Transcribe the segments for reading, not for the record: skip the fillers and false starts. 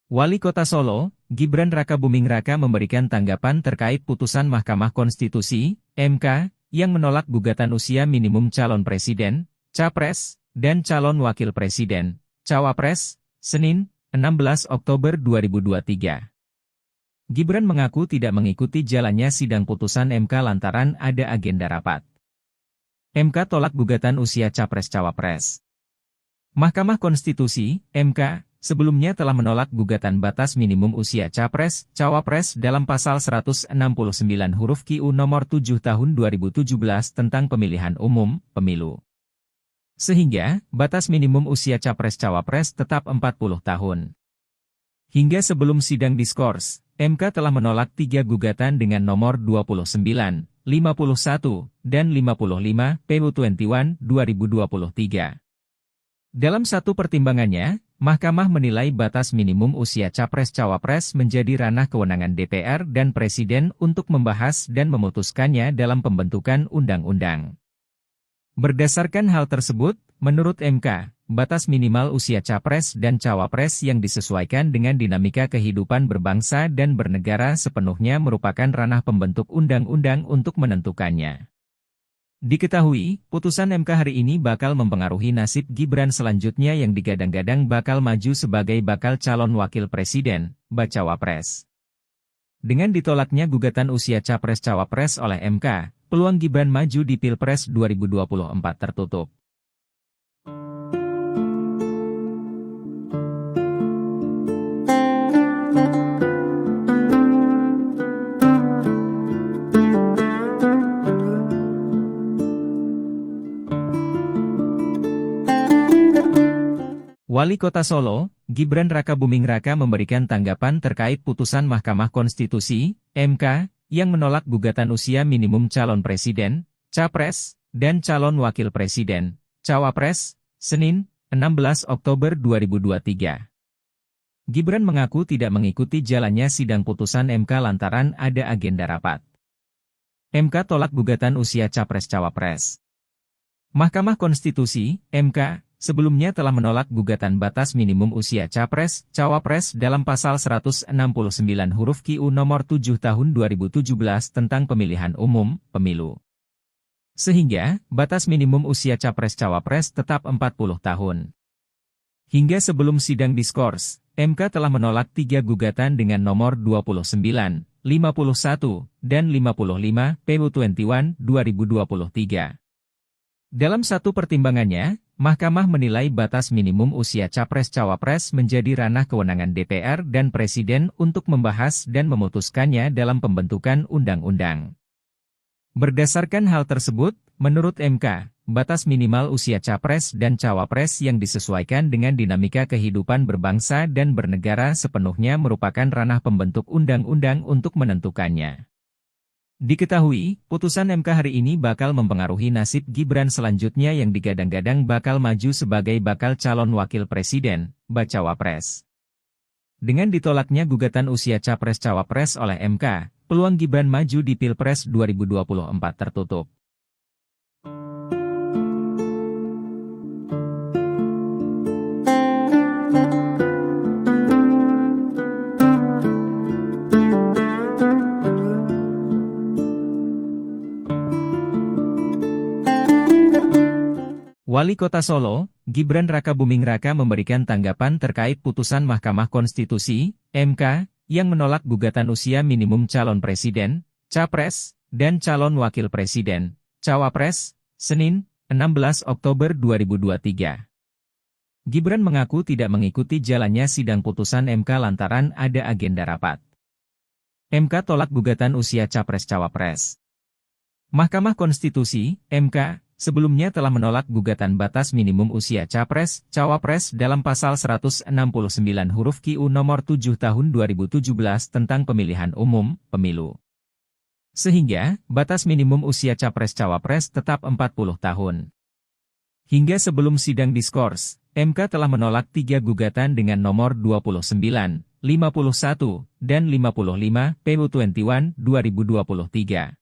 Wali Kota Solo, Gibran Rakabuming Raka memberikan tanggapan terkait putusan Mahkamah Konstitusi, (MK), yang menolak gugatan usia minimum calon presiden, capres, dan calon wakil presiden, cawapres, Senin, 16 Oktober 2023. Gibran mengaku tidak mengikuti jalannya sidang putusan MK lantaran ada agenda rapat. MK tolak gugatan usia capres-cawapres. Mahkamah Konstitusi, (MK), sebelumnya telah menolak gugatan batas minimum usia capres-cawapres dalam pasal 169 huruf QU nomor 7 tahun 2017 tentang pemilihan umum, pemilu. Sehingga, batas minimum usia capres-cawapres tetap 40 tahun. Hingga sebelum sidang diskors, MK telah menolak 3 gugatan dengan nomor 29, 51, dan 55 PU21 2023. Dalam satu pertimbangannya, Mahkamah menilai batas minimum usia capres-cawapres menjadi ranah kewenangan DPR dan Presiden untuk membahas dan memutuskannya dalam pembentukan undang-undang. Berdasarkan hal tersebut, menurut MK, batas minimal usia capres dan cawapres yang disesuaikan dengan dinamika kehidupan berbangsa dan bernegara sepenuhnya merupakan ranah pembentuk undang-undang untuk menentukannya. Diketahui, putusan MK hari ini bakal mempengaruhi nasib Gibran selanjutnya yang digadang-gadang bakal maju sebagai bakal calon wakil presiden, bacawapres. Dengan ditolaknya gugatan usia capres-cawapres oleh MK, peluang Gibran maju di Pilpres 2024 tertutup. Wali Kota Solo, Gibran Rakabuming Raka memberikan tanggapan terkait putusan Mahkamah Konstitusi, (MK), yang menolak gugatan usia minimum calon presiden, capres, dan calon wakil presiden, cawapres, Senin, 16 Oktober 2023. Gibran mengaku tidak mengikuti jalannya sidang putusan MK lantaran ada agenda rapat. MK tolak gugatan usia capres-cawapres. Mahkamah Konstitusi, (MK), sebelumnya telah menolak gugatan batas minimum usia capres-cawapres dalam pasal 169 huruf QU nomor 7 tahun 2017 tentang pemilihan umum, pemilu. Sehingga, batas minimum usia capres-cawapres tetap 40 tahun. Hingga sebelum sidang diskors, MK telah menolak 3 gugatan dengan nomor 29, 51, dan 55 PU21 2023. Dalam satu pertimbangannya, Mahkamah menilai batas minimum usia capres-cawapres menjadi ranah kewenangan DPR dan Presiden untuk membahas dan memutuskannya dalam pembentukan undang-undang. Berdasarkan hal tersebut, menurut MK, batas minimal usia capres dan cawapres yang disesuaikan dengan dinamika kehidupan berbangsa dan bernegara sepenuhnya merupakan ranah pembentuk undang-undang untuk menentukannya. Diketahui, putusan MK hari ini bakal mempengaruhi nasib Gibran selanjutnya yang digadang-gadang bakal maju sebagai bakal calon wakil presiden, bacawapres. Dengan ditolaknya gugatan usia capres-cawapres oleh MK, peluang Gibran maju di Pilpres 2024 tertutup. Wali Kota Solo, Gibran Rakabuming Raka memberikan tanggapan terkait putusan Mahkamah Konstitusi, (MK), yang menolak gugatan usia minimum calon presiden, capres, dan calon wakil presiden, cawapres, Senin, 16 Oktober 2023. Gibran mengaku tidak mengikuti jalannya sidang putusan MK lantaran ada agenda rapat. MK tolak gugatan usia capres-cawapres. Mahkamah Konstitusi, (MK), sebelumnya telah menolak gugatan batas minimum usia capres-cawapres dalam pasal 169 huruf QU nomor 7 tahun 2017 tentang pemilihan umum, pemilu. Sehingga, batas minimum usia capres-cawapres tetap 40 tahun. Hingga sebelum sidang diskors, MK telah menolak 3 gugatan dengan nomor 29, 51, dan 55 PU21 2023.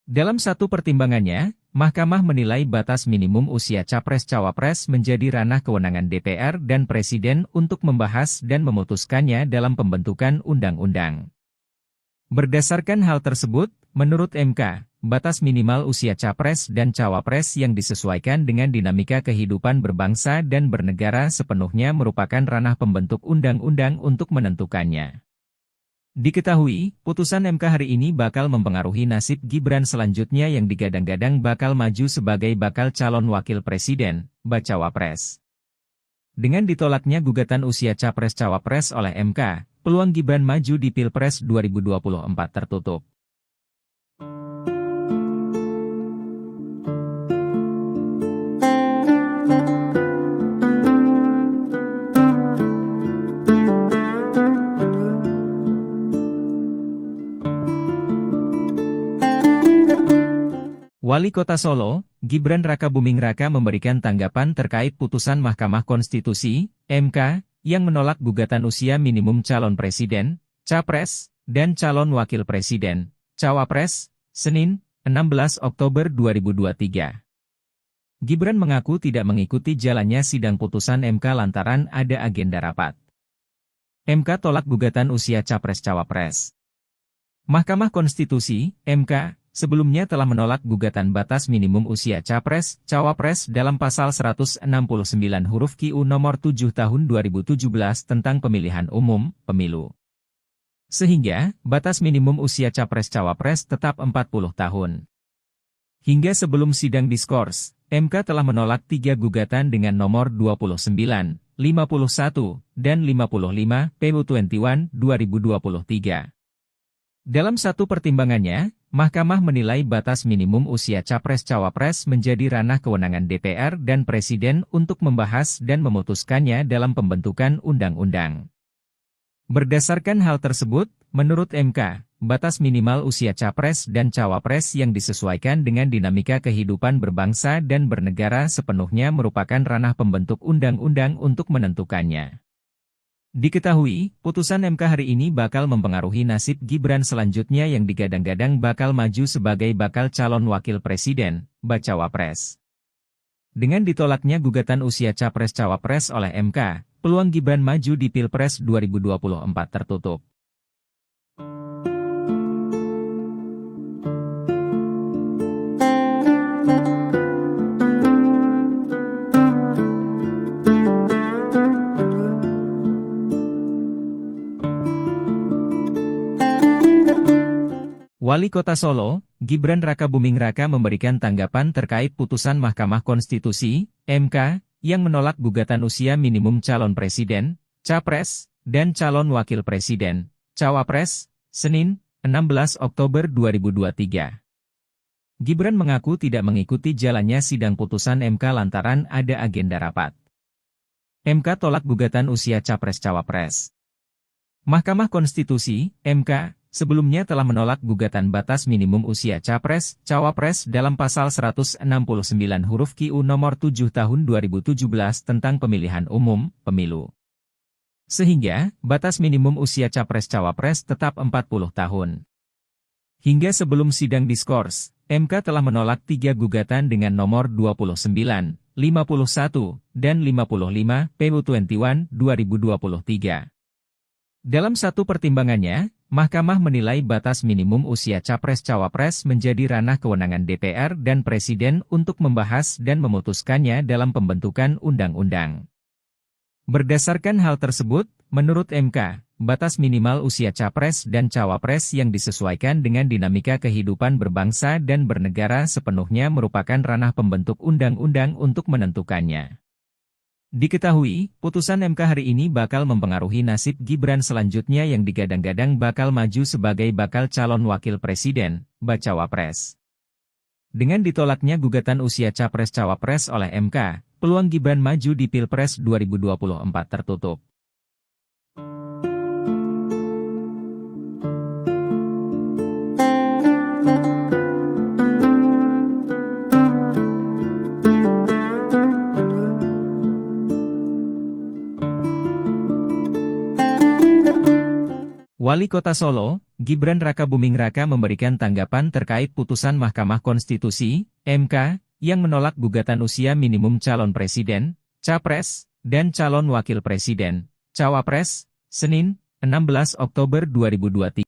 Dalam satu pertimbangannya, Mahkamah menilai batas minimum usia Capres-Cawapres menjadi ranah kewenangan DPR dan Presiden untuk membahas dan memutuskannya dalam pembentukan undang-undang. Berdasarkan hal tersebut, menurut MK, batas minimal usia Capres dan Cawapres yang disesuaikan dengan dinamika kehidupan berbangsa dan bernegara sepenuhnya merupakan ranah pembentuk undang-undang untuk menentukannya. Diketahui, putusan MK hari ini bakal mempengaruhi nasib Gibran selanjutnya yang digadang-gadang bakal maju sebagai bakal calon wakil presiden, bacawa pres. Dengan ditolaknya gugatan usia Capres-Cawapres oleh MK, peluang Gibran maju di Pilpres 2024 tertutup. Wali Kota Solo, Gibran Rakabuming Raka memberikan tanggapan terkait putusan Mahkamah Konstitusi, MK, yang menolak gugatan usia minimum calon presiden, capres, dan calon wakil presiden, cawapres, Senin, 16 Oktober 2023. Gibran mengaku tidak mengikuti jalannya sidang putusan MK lantaran ada agenda rapat. MK tolak gugatan usia capres-cawapres. Mahkamah Konstitusi, MK, sebelumnya telah menolak gugatan batas minimum usia Capres-Cawapres dalam pasal 169 huruf KUU nomor 7 tahun 2017 tentang pemilihan umum, pemilu. Sehingga, batas minimum usia Capres-Cawapres tetap 40 tahun. Hingga sebelum sidang diskors, MK telah menolak 3 gugatan dengan nomor 29, 51, dan 55 PU21 2023. Dalam satu pertimbangannya, Mahkamah menilai batas minimum usia Capres-Cawapres menjadi ranah kewenangan DPR dan Presiden untuk membahas dan memutuskannya dalam pembentukan undang-undang. Berdasarkan hal tersebut, menurut MK, batas minimal usia Capres dan Cawapres yang disesuaikan dengan dinamika kehidupan berbangsa dan bernegara sepenuhnya merupakan ranah pembentuk undang-undang untuk menentukannya. Diketahui, putusan MK hari ini bakal mempengaruhi nasib Gibran selanjutnya yang digadang-gadang bakal maju sebagai bakal calon wakil presiden, bacawa pres. Dengan ditolaknya gugatan usia Capres-Cawapres oleh MK, peluang Gibran maju di Pilpres 2024 tertutup. Wali Kota Solo, Gibran Rakabuming Raka memberikan tanggapan terkait putusan Mahkamah Konstitusi, MK, yang menolak gugatan usia minimum calon presiden, capres, dan calon wakil presiden, cawapres, Senin, 16 Oktober 2023. Gibran mengaku tidak mengikuti jalannya sidang putusan MK lantaran ada agenda rapat. MK tolak gugatan usia Capres-Cawapres. Mahkamah Konstitusi, MK, sebelumnya telah menolak gugatan batas minimum usia Capres-Cawapres dalam pasal 169 huruf KUU nomor 7 tahun 2017 tentang pemilihan umum, pemilu. Sehingga, batas minimum usia Capres-Cawapres tetap 40 tahun. Hingga sebelum sidang diskors, MK telah menolak 3 gugatan dengan nomor 29, 51, dan 55 PU21 2023. Dalam satu pertimbangannya, Mahkamah menilai batas minimum usia Capres-Cawapres menjadi ranah kewenangan DPR dan Presiden untuk membahas dan memutuskannya dalam pembentukan undang-undang. Berdasarkan hal tersebut, menurut MK, batas minimal usia Capres dan Cawapres yang disesuaikan dengan dinamika kehidupan berbangsa dan bernegara sepenuhnya merupakan ranah pembentuk undang-undang untuk menentukannya. Diketahui, putusan MK hari ini bakal mempengaruhi nasib Gibran selanjutnya yang digadang-gadang bakal maju sebagai bakal calon wakil presiden, bacawa pres. Dengan ditolaknya gugatan usia Capres-Cawapres oleh MK, peluang Gibran maju di Pilpres 2024 tertutup. Wali Kota Solo, Gibran Rakabuming Raka memberikan tanggapan terkait putusan Mahkamah Konstitusi, MK, yang menolak gugatan usia minimum calon presiden, capres, dan calon wakil presiden, cawapres, Senin, 16 Oktober 2023.